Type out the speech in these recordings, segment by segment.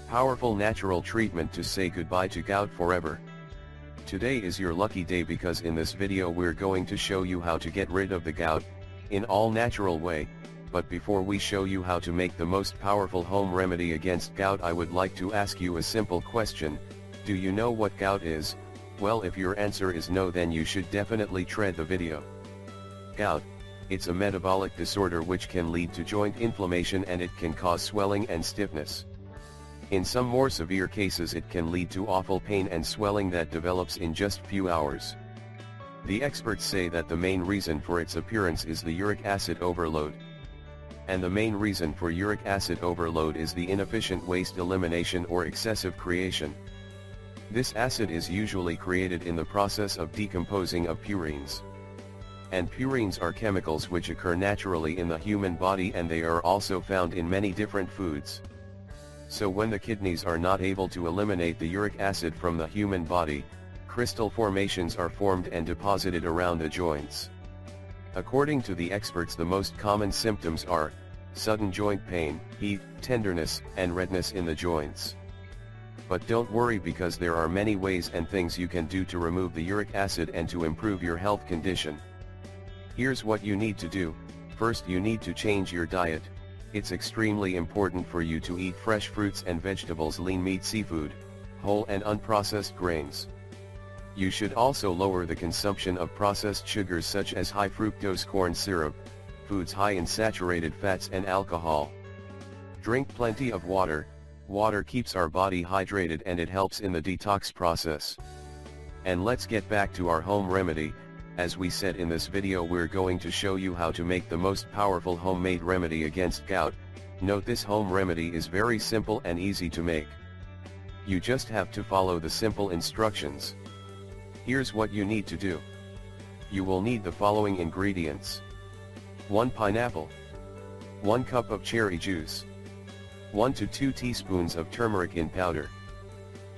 Powerful natural treatment to say goodbye to gout forever. Today is your lucky day because in this video we're going to show you how to get rid of the gout, in all natural way. But before we show you how to make the most powerful home remedy against gout, I would like to ask you a simple question. Do you know what gout is? Well, if your answer is no, then you should definitely tread the video. Gout. It's a metabolic disorder which can lead to joint inflammation and it can cause swelling and stiffness. In some more severe cases it can lead to awful pain and swelling that develops in just few hours. The experts say that the main reason for its appearance is the uric acid overload. And the main reason for uric acid overload is the inefficient waste elimination or excessive creation. This acid is usually created in the process of decomposing of purines. And purines are chemicals which occur naturally in the human body, and they are also found in many different foods. So when the kidneys are not able to eliminate the uric acid from the human body, crystal formations are formed and deposited around the joints. According to the experts, the most common symptoms are sudden joint pain, heat, tenderness, and redness in the joints. But don't worry, because there are many ways and things you can do to remove the uric acid and to improve your health condition. Here's what you need to do. First, you need to change your diet. It's extremely important for you to eat fresh fruits and vegetables, lean meat, seafood, whole and unprocessed grains. You should also lower the consumption of processed sugars such as high fructose corn syrup, foods high in saturated fats and alcohol. Drink plenty of water. Water keeps our body hydrated and it helps in the detox process. And let's get back to our home remedy. As we said in this video, we're going to show you how to make the most powerful homemade remedy against gout. Note, this home remedy is very simple and easy to make. You just have to follow the simple instructions. Here's what you need to do. You will need the following ingredients: 1 pineapple, 1 cup of cherry juice, 1 to 2 teaspoons of turmeric in powder,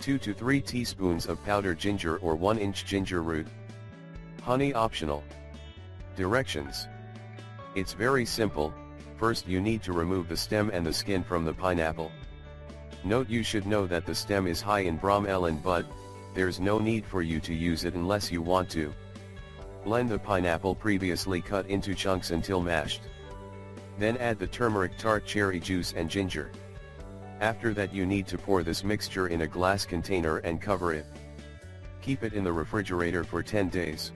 2 to 3 teaspoons of powdered ginger or 1-inch ginger root. Honey optional. Directions. It's very simple. First, you need to remove the stem and the skin from the pineapple. Note, you should know that the stem is high in bromelain, but there's no need for you to use it unless you want to. Blend the pineapple previously cut into chunks until mashed. Then add the turmeric, tart cherry juice and ginger. After that, you need to pour this mixture in a glass container and cover it. Keep it in the refrigerator for 10 days.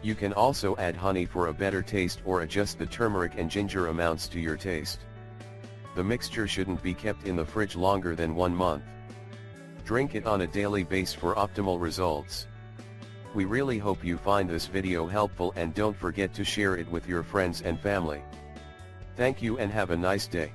You can also add honey for a better taste or adjust the turmeric and ginger amounts to your taste. The mixture shouldn't be kept in the fridge longer than 1 month. Drink it on a daily basis for optimal results. We really hope you find this video helpful, and don't forget to share it with your friends and family. Thank you and have a nice day.